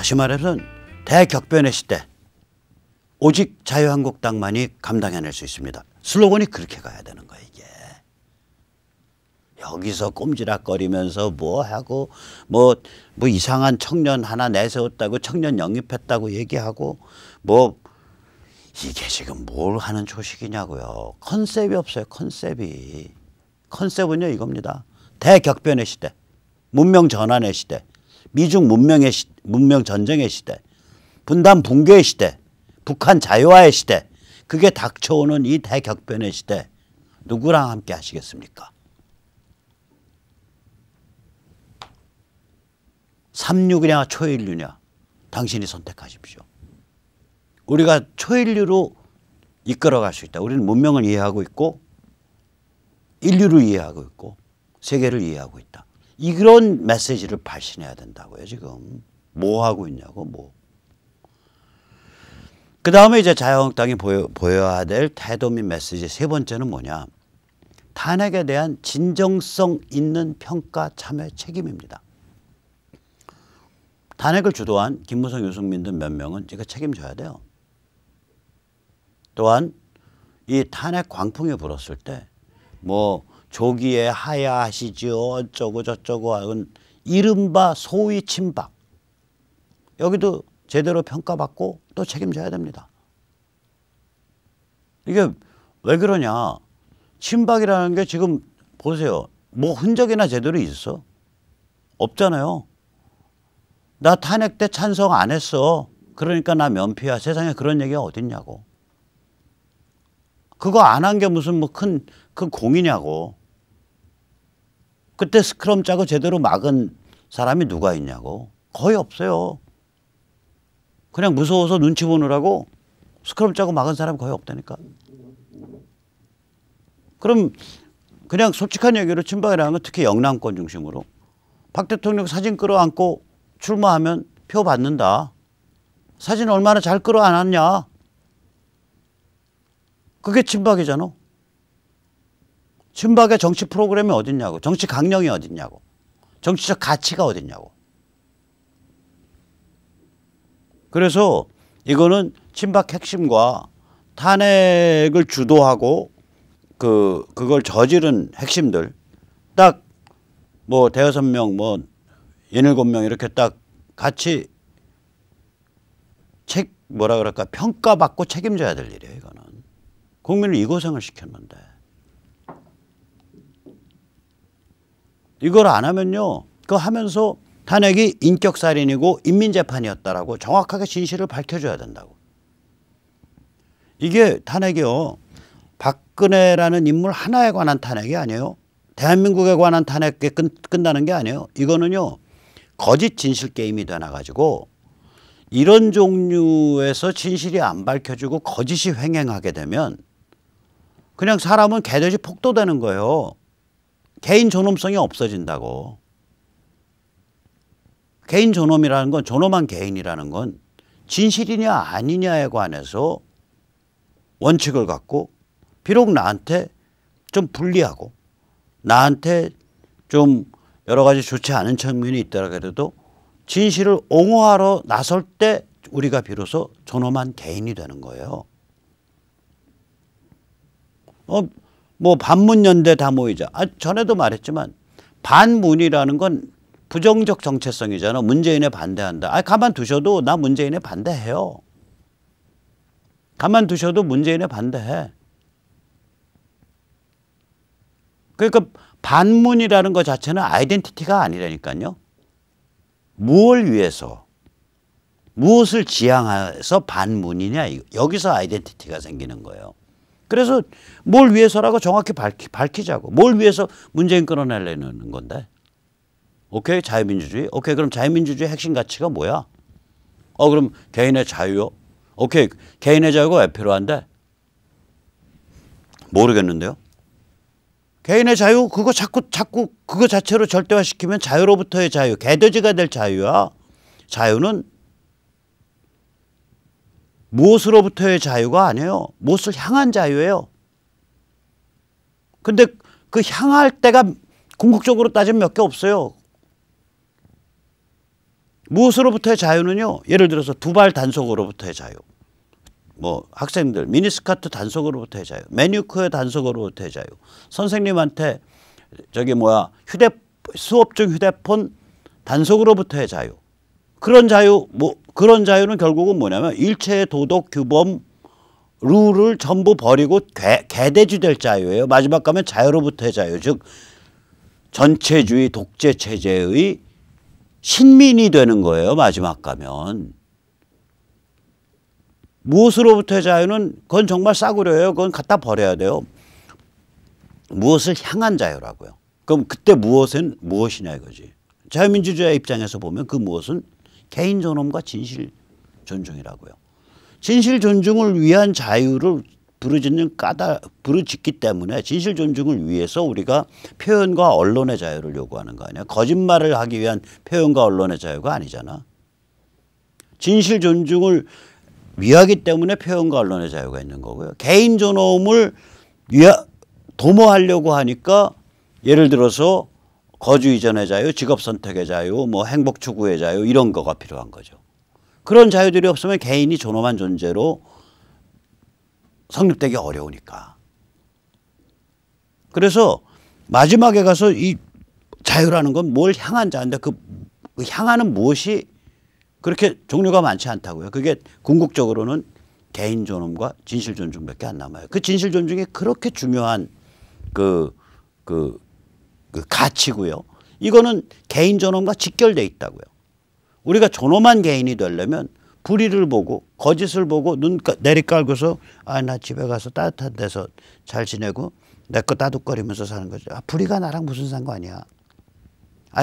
다시 말해서 대격변의 시대. 오직 자유한국당만이 감당해낼 수 있습니다. 슬로건이 그렇게 가야 되는 거예요. 이게. 여기서 꼼지락거리면서 뭐 하고 뭐 이상한 청년 하나 내세웠다고 청년 영입했다고 얘기하고 뭐 이게 지금 뭘 하는 조식이냐고요. 컨셉이 없어요. 컨셉이. 컨셉은요 이겁니다. 대격변의 시대. 문명 전환의 시대. 미중 문명 전쟁의 시대. 분단 붕괴의 시대. 북한 자유화의 시대. 그게 닥쳐오는 이 대격변의 시대. 누구랑 함께 하시겠습니까? 36이냐 초인류냐 당신이 선택하십시오. 우리가 초인류로 이끌어갈 수 있다. 우리는 문명을 이해하고 있고 인류를 이해하고 있고 세계를 이해하고 있다. 이런 메시지를 발신해야 된다고요. 지금 뭐 하고 있냐고 뭐. 그 다음에 이제 자유한국당이 보여야 될 태도 및 메시지 세 번째는 뭐냐. 탄핵에 대한 진정성 있는 평가 참여 책임입니다. 탄핵을 주도한 김무성, 유승민 등 몇 명은 이거 책임져야 돼요. 또한 이 탄핵 광풍이 불었을 때 뭐 조기에 하야하시지요 어쩌고 저쩌고 하는 이른바 소위 친박. 여기도 제대로 평가받고 또 책임져야 됩니다. 이게 왜 그러냐. 친박이라는 게 지금 보세요. 뭐 흔적이나 제대로 있어? 없잖아요. 나 탄핵 때 찬성 안 했어. 그러니까 나 면피야. 세상에 그런 얘기가 어딨냐고. 그거 안 한 게 무슨 뭐 큰 공이냐고. 그때 스크럼 짜고 제대로 막은 사람이 누가 있냐고. 거의 없어요. 그냥 무서워서 눈치 보느라고 스크럼 짜고 막은 사람이 거의 없다니까. 그럼 그냥 솔직한 얘기로 친박이라는 건 특히 영남권 중심으로 박 대통령 사진 끌어안고 출마하면 표 받는다. 사진 얼마나 잘 끌어안았냐. 그게 친박이잖아. 친박의 정치 프로그램이 어딨냐고. 정치 강령이 어딨냐고. 정치적 가치가 어딨냐고. 그래서 이거는 친박 핵심과 탄핵을 주도하고 그걸 저지른 핵심들 딱 뭐 대여섯 명 뭐 17명 이렇게 딱 같이 뭐라 그럴까 평가받고 책임져야 될 일이에요. 이거는. 국민을 이 고생을 시켰는데. 이걸 안 하면요. 그거 하면서 탄핵이 인격살인이고 인민재판이었다라고 정확하게 진실을 밝혀줘야 된다고. 이게 탄핵이요. 박근혜라는 인물 하나에 관한 탄핵이 아니에요. 대한민국에 관한 탄핵에 끝나는 게 아니에요. 이거는요. 거짓 진실 게임이 되나가지고 이런 종류에서 진실이 안 밝혀지고 거짓이 횡행하게 되면 그냥 사람은 개돼지 폭도되는 거예요. 개인 존엄성이 없어진다고. 개인 존엄이라는 건 존엄한 개인이라는 건 진실이냐 아니냐에 관해서 원칙을 갖고 비록 나한테 좀 불리하고 나한테 좀 여러 가지 좋지 않은 측면이 있더라도 진실을 옹호하러 나설 때 우리가 비로소 존엄한 개인이 되는 거예요. 뭐 반문연대 다 모이자. 전에도 말했지만 반문이라는 건 부정적 정체성이잖아. 문재인에 반대한다. 가만 두셔도 나 문재인에 반대해요. 가만 두셔도 문재인에 반대해. 그러니까 반문이라는 것 자체는 아이덴티티가 아니라니까요. 무엇을 위해서 무엇을 지향해서 반문이냐 여기서 아이덴티티가 생기는 거예요. 그래서 뭘 위해서라고 정확히 밝히자고. 뭘 위해서 문재인 끌어내려는 건데. 오케이 자유민주주의. 오케이 그럼 자유민주주의 핵심 가치가 뭐야? 그럼 개인의 자유요. 오케이 개인의 자유가 왜 필요한데? 모르겠는데요. 개인의 자유 그거 자꾸 그거 자체로 절대화시키면 자유로부터의 자유, 개돼지가 될 자유야. 자유는 무엇으로부터의 자유가 아니에요. 무엇을 향한 자유예요. 근데 그 향할 때가 궁극적으로 따지면 몇 개 없어요. 무엇으로부터의 자유는요. 예를 들어서 두 발 단속으로부터의 자유. 뭐 학생들 미니스커트 단속으로부터의 자유. 매니큐어 단속으로부터의 자유. 선생님한테 수업 중 휴대폰 단속으로부터의 자유. 그런 자유는 결국은 뭐냐면 일체의 도덕 규범 룰을 전부 버리고 개돼지될 자유예요. 마지막 가면 자유로부터의 자유. 즉 전체주의 독재 체제의 신민이 되는 거예요. 마지막 가면. 무엇으로부터의 자유는 그건 정말 싸구려예요. 그건 갖다 버려야 돼요. 무엇을 향한 자유라고요. 그럼 그때 무엇은 무엇이냐 이거지. 자유민주주의 입장에서 보면 그 무엇은 개인 존엄과 진실 존중이라고요. 진실 존중을 위한 자유를 부르짖기 때문에 진실 존중을 위해서 우리가 표현과 언론의 자유를 요구하는 거 아니야. 거짓말을 하기 위한 표현과 언론의 자유가 아니잖아. 진실 존중을 위하기 때문에 표현과 언론의 자유가 있는 거고요. 개인 존엄을 도모하려고 하니까 예를 들어서 거주 이전의 자유, 직업 선택의 자유, 뭐 행복 추구의 자유 이런 거가 필요한 거죠. 그런 자유들이 없으면 개인이 존엄한 존재로 성립되기 어려우니까. 그래서 마지막에 가서 이 자유라는 건 뭘 향한 자인데 그 향하는 무엇이 그렇게 종류가 많지 않다고요. 그게 궁극적으로는 개인 존엄과 진실 존중밖에 안 남아요. 그 진실 존중이 그렇게 중요한 그 가치고요. 이거는 개인 존엄과 직결돼 있다고요. 우리가 존엄한 개인이 되려면 불의를 보고 거짓을 보고 눈 내리깔고서 나 집에 가서 따뜻한 데서 잘 지내고 내 거 따둑거리면서 사는 거죠. 불의가 나랑 무슨 상관이야.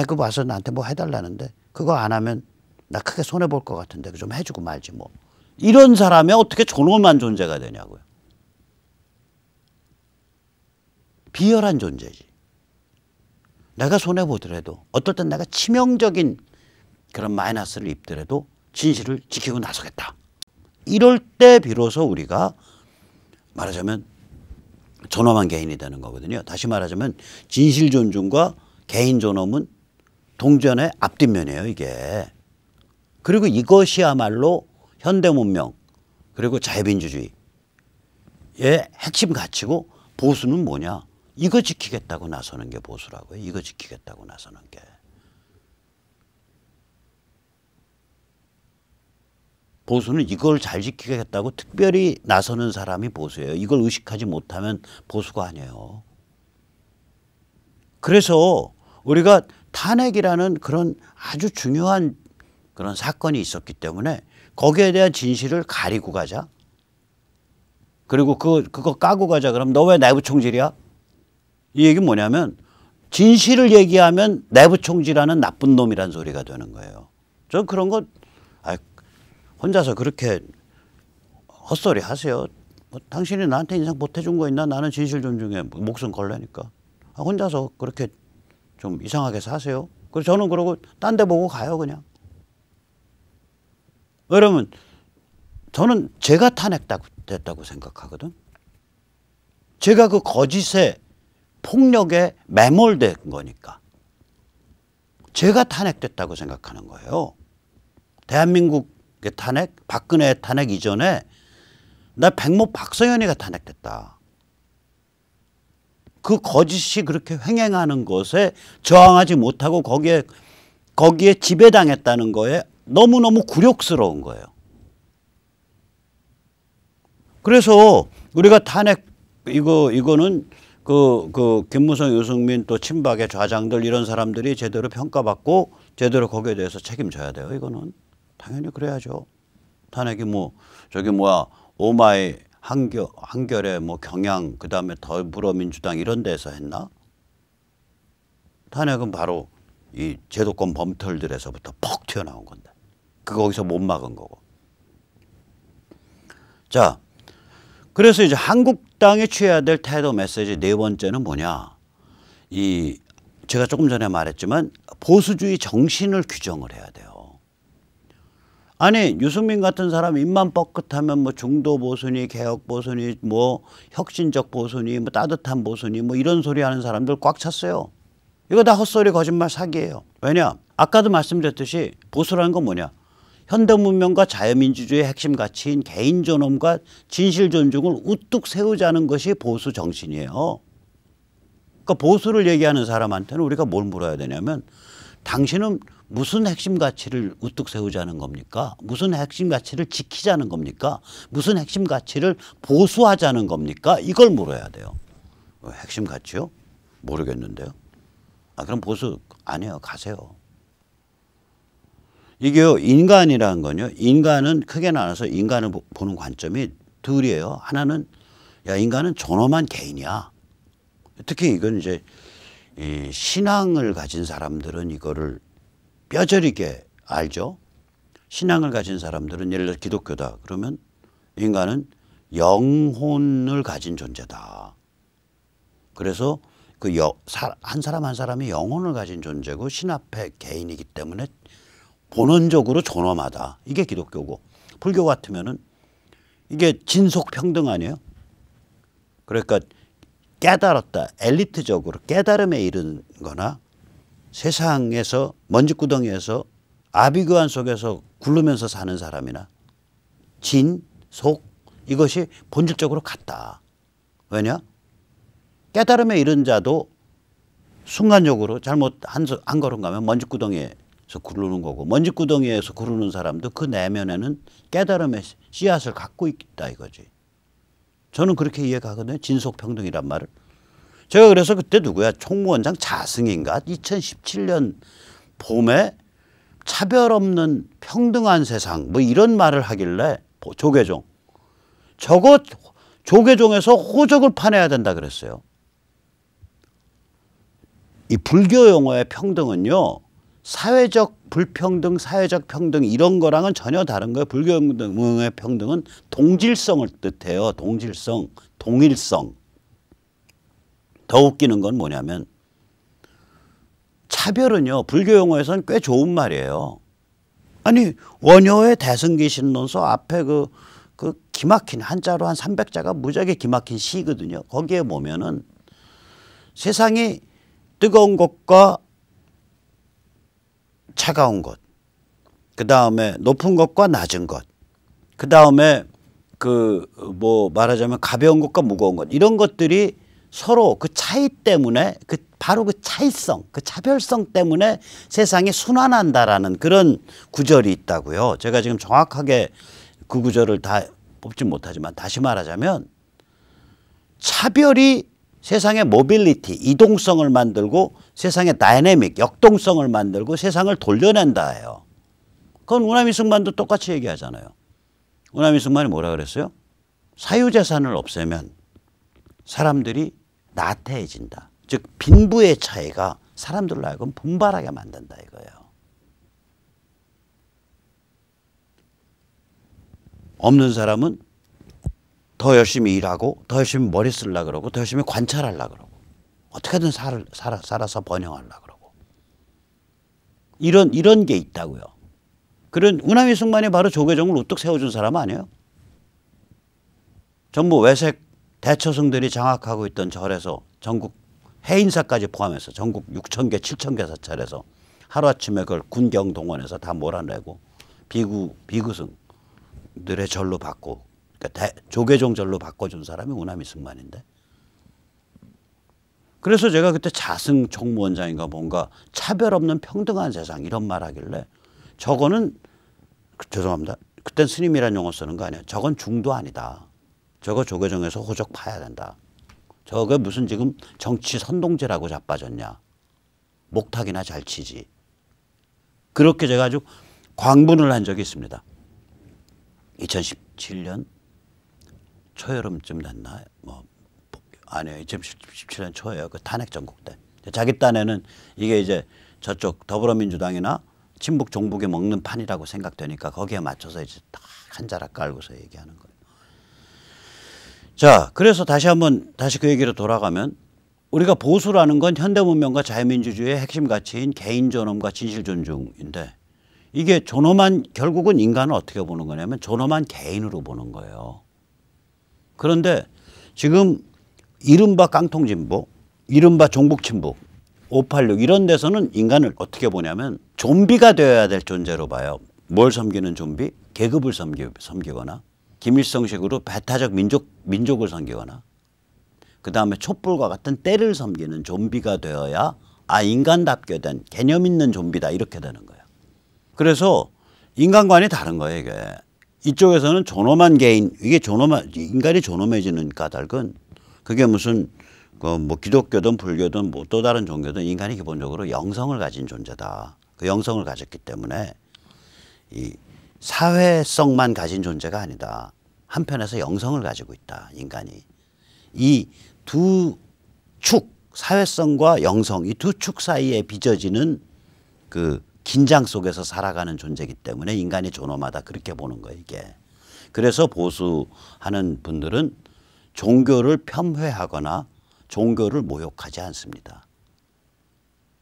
그거 와서 나한테 뭐 해달라는데 그거 안 하면 나 크게 손해볼 것 같은데 좀 해주고 말지 뭐. 이런 사람이 어떻게 존엄한 존재가 되냐고요. 비열한 존재지. 내가 손해보더라도 어떨 땐 내가 치명적인 그런 마이너스를 입더라도 진실을 지키고 나서겠다. 이럴 때 비로소 우리가 말하자면 존엄한 개인이 되는 거거든요. 다시 말하자면 진실 존중과 개인 존엄은 동전의 앞뒷면이에요. 이게. 그리고 이것이야말로 현대문명 그리고 자유민주주의의 핵심 가치고 보수는 뭐냐. 이거 지키겠다고 나서는 게 보수라고요. 이거 지키겠다고 나서는 게. 보수는 이걸 잘 지키겠다고 특별히 나서는 사람이 보수예요. 이걸 의식하지 못하면 보수가 아니에요. 그래서 우리가 탄핵이라는 그런 아주 중요한 그런 사건이 있었기 때문에 거기에 대한 진실을 가리고 가자. 그리고 그거 까고 가자. 그럼 너 왜 내부 총질이야? 이 얘기는 뭐냐면 진실을 얘기하면 내부 총질하는 나쁜 놈이란 소리가 되는 거예요. 저 그런 거 혼자서 그렇게 헛소리 하세요. 당신이 나한테 인상 보태준 거 있나? 나는 진실 존중에 목숨 걸려니까. 혼자서 그렇게 좀 이상하게 사세요. 그래서 저는 그러고 딴 데 보고 가요 그냥. 왜냐면 저는 제가 탄핵됐다고 생각하거든. 제가 그 거짓의 폭력에 매몰된 거니까. 제가 탄핵됐다고 생각하는 거예요. 대한민국의 탄핵, 박근혜의 탄핵 이전에 나 백모 박성현이가 탄핵됐다. 그 거짓이 그렇게 횡행하는 것에 저항하지 못하고 거기에 지배당했다는 거에 너무너무 굴욕스러운 거예요. 그래서 우리가 탄핵 이거는 김무성, 유승민 또 친박의 좌장들 이런 사람들이 제대로 평가받고 제대로 거기에 대해서 책임져야 돼요. 이거는 당연히 그래야죠. 탄핵이 오마이 한결에 경향 그다음에 더불어민주당 이런 데서 했나? 탄핵은 바로 이 제도권 범털들에서부터 퍽 튀어나온 건데 거기서 못 막은 거고. 자, 그래서 이제 한국당이 취해야 될 태도 메시지 네 번째는 뭐냐? 제가 조금 전에 말했지만 보수주의 정신을 규정을 해야 돼요. 아니 유승민 같은 사람 입만 뻐끗하면 중도 보수니 개혁 보수니 혁신적 보수니 따뜻한 보수니 이런 소리 하는 사람들 꽉 찼어요. 이거 다 헛소리 거짓말 사기예요. 왜냐? 아까도 말씀드렸듯이 보수라는 건 뭐냐? 현대문명과 자유민주주의의 핵심 가치인 개인 존엄과 진실 존중을 우뚝 세우자는 것이 보수 정신이에요. 그러니까 보수를 얘기하는 사람한테는 우리가 뭘 물어야 되냐면 당신은 무슨 핵심 가치를 우뚝 세우자는 겁니까? 무슨 핵심 가치를 지키자는 겁니까? 무슨 핵심 가치를 보수하자는 겁니까? 이걸 물어야 돼요. 핵심 가치요? 모르겠는데요. 아, 그럼 보수 아니에요. 가세요. 이게요, 인간이라는 건요, 인간은 크게 나눠서 인간을 보는 관점이 둘이에요. 하나는, 야, 인간은 존엄한 개인이야. 특히 이건 이제 이 신앙을 가진 사람들은 이거를 뼈저리게 알죠. 신앙을 가진 사람들은 예를 들어 기독교다. 그러면 인간은 영혼을 가진 존재다. 그래서 그 한 사람 한 사람이 영혼을 가진 존재고 신 앞에 개인이기 때문에 본원적으로 존엄하다. 이게 기독교고, 불교 같으면은 이게 진속평등 아니에요? 그러니까 깨달았다. 엘리트적으로 깨달음에 이른 거나 세상에서 먼지구덩이에서 아비규환 속에서 굴르면서 사는 사람이나 진, 속 이것이 본질적으로 같다. 왜냐? 깨달음에 이른 자도 순간적으로 잘못 한 걸음 가면 먼지구덩이에서 굴르는 거고, 먼지구덩이에서 굴르는 사람도 그 내면에는 깨달음의 씨앗을 갖고 있다 이거지. 저는 그렇게 이해가거든요. 진속평등이란 말을. 제가 그래서 그때 누구야? 총무원장 자승인가? 2017년 봄에 차별 없는 평등한 세상 뭐 이런 말을 하길래 조계종. 저거 조계종에서 호적을 파내야 된다 그랬어요. 이 불교 용어의 평등은요. 사회적 불평등, 사회적 평등 이런 거랑은 전혀 다른 거예요. 불교 용어의 평등은 동질성을 뜻해요. 동질성, 동일성. 더 웃기는 건 뭐냐면 차별은요. 불교 용어에서는 꽤 좋은 말이에요. 아니 원효의 대승기신론서 앞에 그 기막힌 한자로 한 300자가 무지하게 기막힌 시거든요. 거기에 보면은 세상이 뜨거운 것과 차가운 것, 그 다음에 높은 것과 낮은 것, 그 다음에 뭐 말하자면 가벼운 것과 무거운 것 이런 것들이 서로 그 차이 때문에 바로 그 차이성, 그 차별성 때문에 세상이 순환한다라는 그런 구절이 있다고요. 제가 지금 정확하게 그 구절을 다 뽑진 못하지만 다시 말하자면 차별이 세상의 모빌리티, 이동성을 만들고 세상의 다이내믹, 역동성을 만들고 세상을 돌려낸다예요. 그건 우남이승만도 똑같이 얘기하잖아요. 우남이승만이 뭐라 그랬어요? 사유재산을 없애면 사람들이 나태해진다. 즉 빈부의 차이가 사람들로 하여금 분발하게 만든다 이거예요. 없는 사람은 더 열심히 일하고 더 열심히 머리 쓰려고 그러고 더 열심히 관찰하려고 그러고 어떻게든 살아서 번영하려고 그러고 이런 게 있다고요. 그런 우남이승만이 바로 조계종을 우뚝 세워준 사람 아니에요? 전부 외색 대처승들이 장악하고 있던 절에서 전국 해인사까지 포함해서 전국 6,000개, 7,000개 사찰에서 하루아침에 그걸 군경동원해서 다 몰아내고 비구승들의 절로 받고 그러니까 조계종 절로 바꿔준 사람이 우남이승만인데. 그래서 제가 그때 자승 총무원장인가 뭔가 차별 없는 평등한 세상 이런 말 하길래 저거는 죄송합니다. 그땐 스님이라는 용어 쓰는 거 아니에요. 저건 중도 아니다. 저거 조계종에서 호적 파야 된다. 저거 무슨 지금 정치 선동제라고 자빠졌냐. 목탁이나 잘 치지. 그렇게 제가 아주 광분을 한 적이 있습니다. 2017년 초여름쯤 됐나? 뭐 아니에요. 2017년 초예요. 그 탄핵 전국 때. 자기 딴에는 이게 이제 저쪽 더불어민주당이나 친북 종북이 먹는 판이라고 생각되니까 거기에 맞춰서 이제 딱 한 자락 깔고서 얘기하는 거예요. 자, 그래서 다시 그 얘기로 돌아가면 우리가 보수라는 건 현대문명과 자유민주주의의 핵심 가치인 개인 존엄과 진실 존중인데 이게 존엄한 결국은 인간을 어떻게 보는 거냐면 존엄한 개인으로 보는 거예요. 그런데 지금 이른바 깡통진보, 이른바 종북친북, 586 이런 데서는 인간을 어떻게 보냐면 좀비가 되어야 될 존재로 봐요. 뭘 섬기는 좀비? 계급을 섬기거나 김일성식으로 배타적 민족을 섬기거나 그다음에 촛불과 같은 때를 섬기는 좀비가 되어야 인간답게 된 개념 있는 좀비다 이렇게 되는 거예요. 그래서 인간관이 다른 거예요. 이게. 이쪽에서는 존엄한 개인 이게 인간이 존엄해지는 까닭은 그게 무슨 뭐 기독교든 불교든 뭐 또 다른 종교든 인간이 기본적으로 영성을 가진 존재다. 그 영성을 가졌기 때문에 이 사회성만 가진 존재가 아니다. 한편에서 영성을 가지고 있다. 인간이. 이 두 축, 사회성과 영성 이 두 축 사이에 빚어지는 그 긴장 속에서 살아가는 존재이기 때문에 인간이 존엄하다. 그렇게 보는 거예요. 이게. 그래서 보수하는 분들은 종교를 폄훼하거나 종교를 모욕하지 않습니다.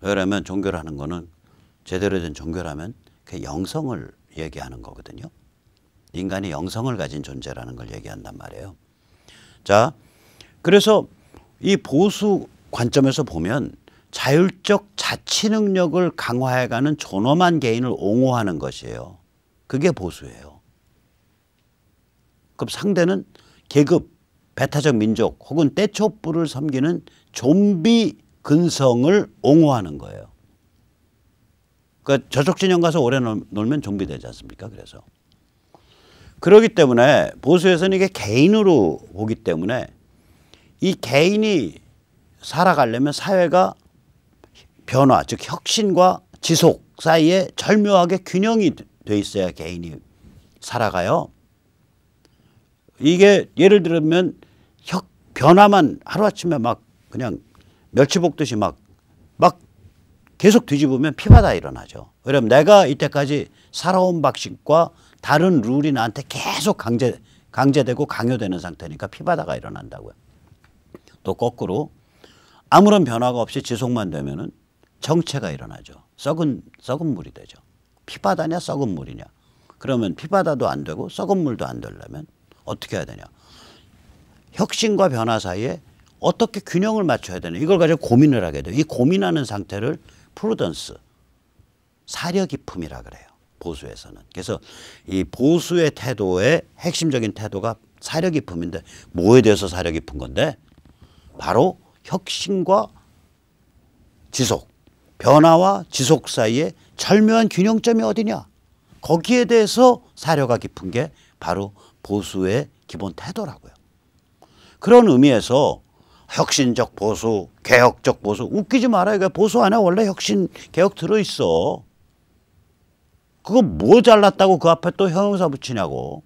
왜냐하면 종교라는 거는 제대로 된 종교라면 그 영성을 얘기하는 거거든요. 인간이 영성을 가진 존재라는 걸 얘기한단 말이에요. 자, 그래서 이 보수 관점에서 보면 자율적 자치 능력을 강화해가는 존엄한 개인을 옹호하는 것이에요. 그게 보수예요. 그럼 상대는 계급, 배타적 민족 혹은 떼촛불을 섬기는 좀비 근성을 옹호하는 거예요. 그러니까 저쪽 진영 가서 오래 놀면 좀비 되지 않습니까? 그래서. 그렇기 때문에 보수에서는 이게 개인으로 보기 때문에 이 개인이 살아가려면 사회가 변화, 즉 혁신과 지속 사이에 절묘하게 균형이 돼 있어야 개인이 살아가요. 이게 예를 들면 변화만 하루아침에 막 그냥 멸치 볶듯이 막 계속 뒤집으면 피바다 일어나죠. 왜냐면 내가 이때까지 살아온 방식과 다른 룰이 나한테 계속 강제되고 강요되는 상태니까 피바다가 일어난다고요. 또 거꾸로 아무런 변화가 없이 지속만 되면은 정체가 일어나죠. 썩은 물이 되죠. 피바다냐 썩은 물이냐. 그러면 피바다도 안 되고 썩은 물도 안 되려면 어떻게 해야 되냐. 혁신과 변화 사이에 어떻게 균형을 맞춰야 되냐. 이걸 가지고 고민을 하게 돼요. 이 고민하는 상태를 프루던스, 사려 깊음이라 그래요. 보수에서는. 그래서 이 보수의 태도의 핵심적인 태도가 사려 깊음인데 뭐에 대해서 사려 깊은 건데 바로 혁신과 지속, 변화와 지속 사이에 절묘한 균형점이 어디냐. 거기에 대해서 사려가 깊은 게 바로 보수의 기본 태도라고요. 그런 의미에서 혁신적 보수, 개혁적 보수 웃기지 말아요. 보수 안에 원래 혁신, 개혁 들어있어. 그거 뭐 잘났다고 그 앞에 또 형용사 붙이냐고.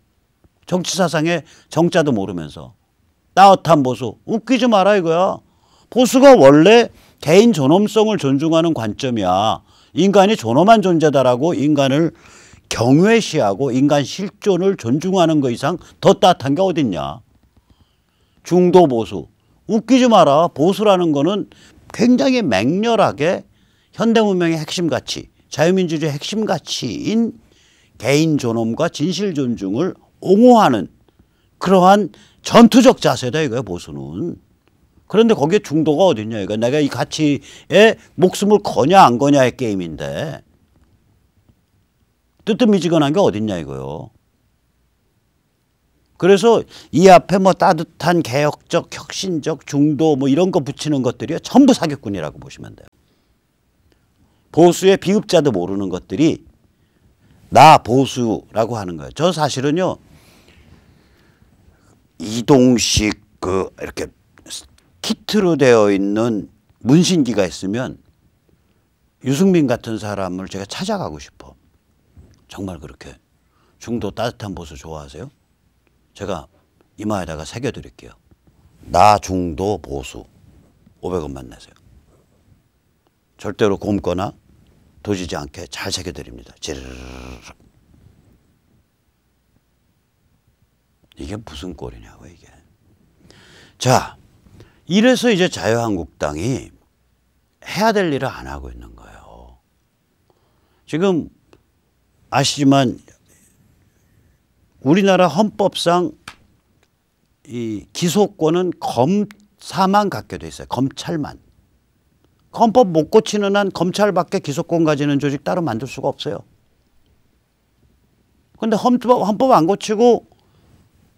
정치사상에 정자도 모르면서. 따뜻한 보수 웃기지 마라 이거야. 보수가 원래 개인 존엄성을 존중하는 관점이야. 인간이 존엄한 존재다라고 인간을 경외시하고 인간 실존을 존중하는 거 이상 더 따뜻한 게 어딨냐. 중도 보수 웃기지 마라. 보수라는 거는 굉장히 맹렬하게 현대문명의 핵심 가치, 자유민주주의 핵심 가치인 개인 존엄과 진실 존중을 옹호하는 그러한 전투적 자세다 이거야 보수는. 그런데 거기에 중도가 어딨냐 이거. 내가 이 가치에 목숨을 거냐 안 거냐의 게임인데 뜨뜻미지근한 게 어딨냐 이거요. 그래서 이 앞에 뭐 따뜻한 개혁적 혁신적 중도 뭐 이런 거 붙이는 것들이 전부 사기꾼이라고 보시면 돼요. 보수의 비읍자도 모르는 것들이 나 보수라고 하는 거예요. 저 사실은요 이동식 이렇게 키트로 되어 있는 문신기가 있으면 유승민 같은 사람을 제가 찾아가고 싶어. 정말 그렇게. 중도 따뜻한 보수 좋아하세요? 제가 이마에다가 새겨드릴게요. 나 중도 보수 500원만 내세요. 절대로 곰거나 도지지 않게 잘 새겨드립니다. 지르르르. 이게 무슨 꼴이냐고 이게. 자, 이래서 이제 자유한국당이 해야 될 일을 안 하고 있는 거예요. 지금 아시지만 우리나라 헌법상 이 기소권은 검사만 갖게 돼 있어요. 검찰만. 헌법 못 고치는 한 검찰밖에 기소권 가지는 조직 따로 만들 수가 없어요. 근데 헌법 안 고치고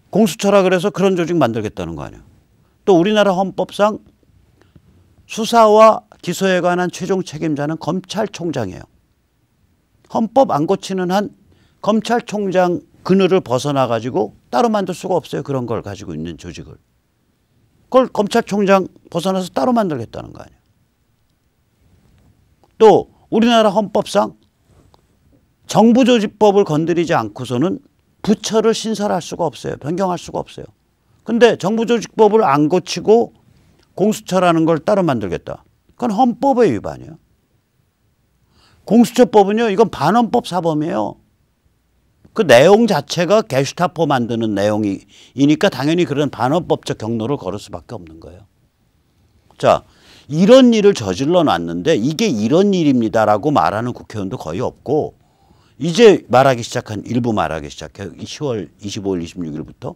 공수처라 그래서 그런 조직 만들겠다는 거 아니에요. 또 우리나라 헌법상 수사와 기소에 관한 최종 책임자는 검찰총장이에요. 헌법 안 고치는 한 검찰총장 그늘을 벗어나 가지고 따로 만들 수가 없어요. 그런 걸 가지고 있는 조직을. 그걸 검찰총장 벗어나서 따로 만들겠다는 거 아니에요. 또 우리나라 헌법상 정부조직법을 건드리지 않고서는 부처를 신설할 수가 없어요. 변경할 수가 없어요. 근데 정부조직법을 안 고치고 공수처라는 걸 따로 만들겠다. 그건 헌법의 위반이에요. 공수처법은요, 이건 반헌법 사범이에요. 그 내용 자체가 게슈타포 만드는 내용이니까 당연히 그런 반헌법적 경로를 걸을 수밖에 없는 거예요. 자, 이런 일을 저질러 놨는데 이게 이런 일입니다라고 말하는 국회의원도 거의 없고 이제 일부 말하기 시작해요. 10월 25일, 26일부터.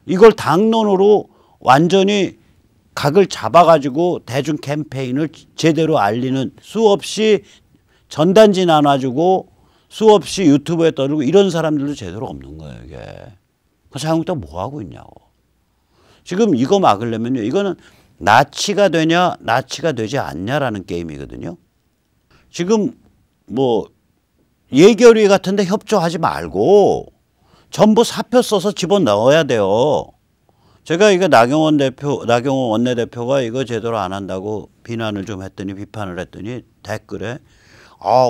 이걸 당론으로 완전히 각을 잡아가지고 대중 캠페인을 제대로 알리는 수없이 전단지 나눠주고 수없이 유튜브에 떠들고 이런 사람들도 제대로 없는 거예요, 이게. 그래서 자유한국당 뭐 하고 있냐고. 지금 이거 막으려면요, 이거는 나치가 되냐, 나치가 되지 않냐라는 게임이거든요. 지금 뭐 예결위 같은데 협조하지 말고 전부 사표 써서 집어넣어야 돼요. 제가 이거 나경원 원내대표가 이거 제대로 안 한다고 비판을 했더니 댓글에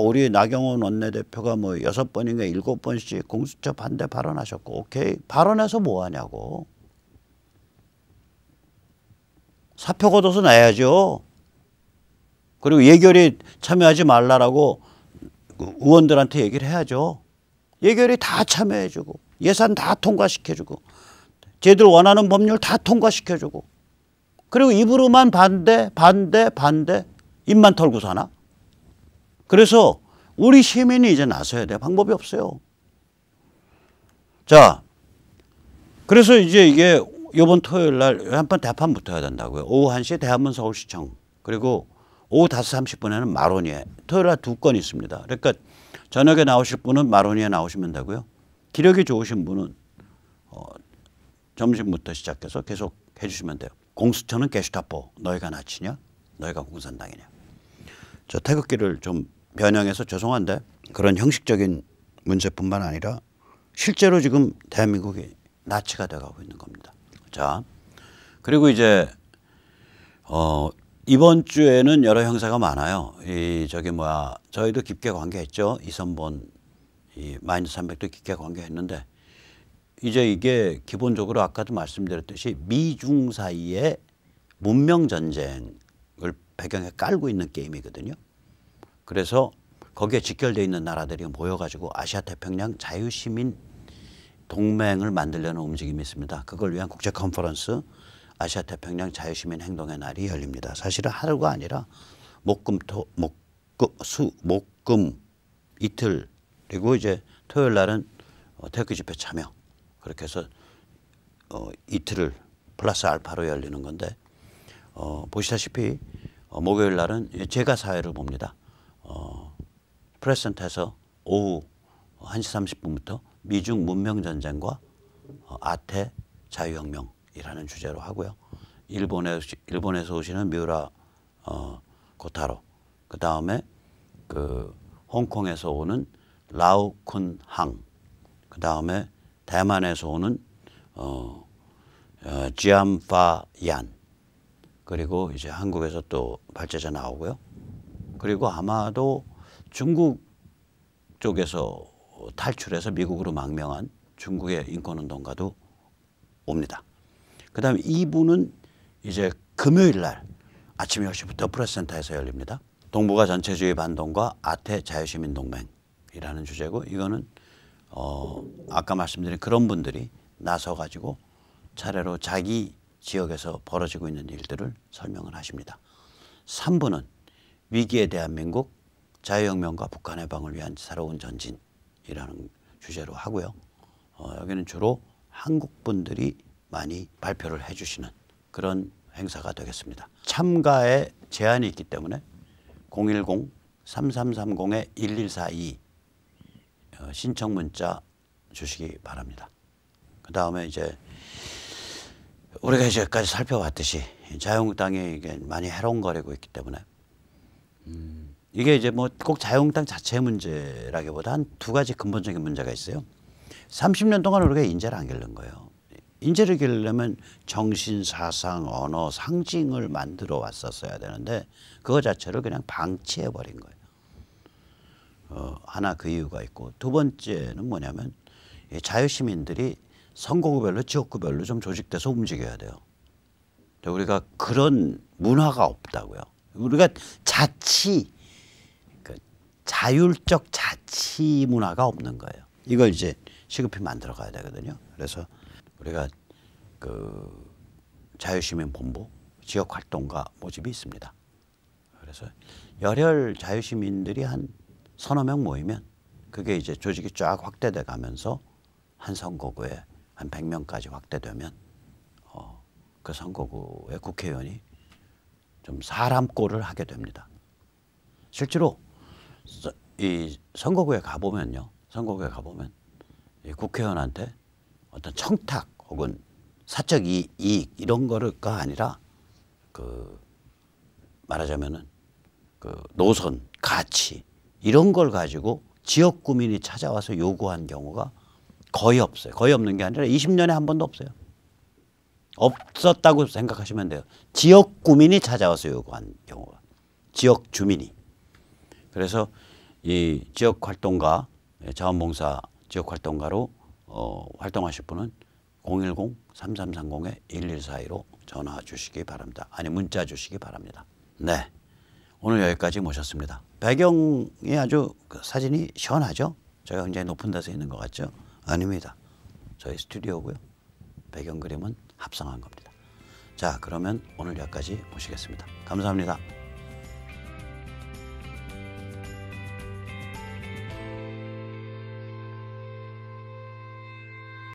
우리 나경원 원내대표가 뭐 6번인가 7번씩 공수처 반대 발언하셨고 오케이. 발언해서 뭐 하냐고. 사표 걷어서 내야죠. 그리고 예결위 참여하지 말라라고 의원들한테 얘기를 해야죠. 예결위 다 참여해주고 예산 다 통과시켜주고 쟤들 원하는 법률 다 통과시켜주고 그리고 입으로만 반대 입만 털고 사나? 그래서 우리 시민이 이제 나서야 돼. 방법이 없어요. 자, 그래서 이제 이게 이번 토요일 날 한번 대판 붙어야 된다고요. 오후 1시에 대한문 서울시청 그리고 오후 5시 30분에는 마로니에 토요일 날 2건 있습니다. 그러니까 저녁에 나오실 분은 마로니에 나오시면 되고요. 기력이 좋으신 분은 점심부터 시작해서 계속 해주시면 돼요. 공수처는 게슈타포. 너희가 나치냐? 너희가 공산당이냐? 저 태극기를 좀 변형해서 죄송한데 그런 형식적인 문제뿐만 아니라 실제로 지금 대한민국이 나치가 돼가고 있는 겁니다. 자, 그리고 이번 주에는 여러 형사가 많아요. 저희도 깊게 관계했죠. 이선본, -300도 깊게 관계했는데 이제 이게 기본적으로 아까도 말씀드렸듯이 미중 사이의 문명 전쟁을 배경에 깔고 있는 게임이거든요. 그래서 거기에 직결되어 있는 나라들이 모여가지고 아시아 태평양 자유시민 동맹을 만들려는 움직임이 있습니다. 그걸 위한 국제 컨퍼런스 아시아 태평양 자유시민 행동의 날이 열립니다. 사실은 하루가 아니라 목금 이틀 그리고 이제 토요일 날은 태극기 집회 참여 그렇게 해서 이틀을 플러스 알파로 열리는 건데 보시다시피 목요일 날은 제가 사회를 봅니다. 프레스센터에서 오후 1시 30분부터 미중 문명전쟁과 아태 자유혁명이라는 주제로 하고요. 일본에서 오시는 미우라 고타로 그 다음에 홍콩에서 오는 라오쿤 항 그 다음에 대만에서 오는 지암파 얀 그리고 이제 한국에서 또 발제자 나오고요. 그리고 아마도 중국 쪽에서 탈출해서 미국으로 망명한 중국의 인권운동가도 옵니다. 그 다음에 2부는 이제 금요일 날 아침 10시부터 프레스센터에서 열립니다. 동북아 전체주의 반동과 아태 자유시민동맹이라는 주제고 이거는 아까 말씀드린 그런 분들이 나서가지고 차례로 자기 지역에서 벌어지고 있는 일들을 설명을 하십니다. 3부는 위기의 대한민국 자유혁명과 북한 해방을 위한 새로운 전진이라는 주제로 하고요. 여기는 주로 한국 분들이 많이 발표를 해주시는 그런 행사가 되겠습니다. 참가에 제한이 있기 때문에 010-3330-1142 신청 문자 주시기 바랍니다. 그 다음에 이제 우리가 이제까지 살펴봤듯이 자유한국당이 이게 많이 해롱거리고 있기 때문에 이게 이제 뭐 꼭 자유한국당 자체의 문제라기보다 한 두 가지 근본적인 문제가 있어요. 30년 동안 우리가 인재를 안 기른 거예요. 인재를 기르려면 정신, 사상, 언어, 상징을 만들어 왔었어야 되는데 그거 자체를 그냥 방치해 버린 거예요. 하나 그 이유가 있고, 두 번째는 뭐냐면 자유시민들이 선거구별로 지역구별로 좀 조직돼서 움직여야 돼요. 우리가 그런 문화가 없다고요. 우리가 자치, 자율적 자치 문화가 없는 거예요. 이걸 이제 시급히 만들어 가야 되거든요. 그래서 우리가 그 자유시민 본부 지역활동가 모집이 있습니다. 그래서 열혈 자유시민들이 한 서너 명 모이면 그게 이제 조직이 쫙 확대돼 가면서 한 선거구에 한 100명까지 확대되면 그 선거구의 국회의원이 좀 사람 꼴을 하게 됩니다. 실제로 이 선거구에 가보면요. 선거구에 가보면 이 국회의원한테 어떤 청탁 혹은 사적 이익 이런 거가 아니라 그 말하자면은 그 노선, 가치 이런 걸 가지고 지역 구민이 찾아와서 요구한 경우가 거의 없어요. 거의 없는 게 아니라 20년에 한 번도 없어요. 없었다고 생각하시면 돼요. 지역 구민이 찾아와서 요구한 경우가. 지역 주민이. 그래서 이 지역 활동가, 자원봉사 지역 활동가로 활동하실 분은 010-3330-1142로 전화 주시기 바랍니다. 아니 문자 주시기 바랍니다. 네, 오늘 여기까지 모셨습니다. 배경이 아주 사진이 시원하죠? 제가 굉장히 높은 데서 있는 것 같죠? 아닙니다. 저희 스튜디오고요. 배경 그림은 합성한 겁니다. 자, 그러면 오늘 여기까지 모시겠습니다. 감사합니다.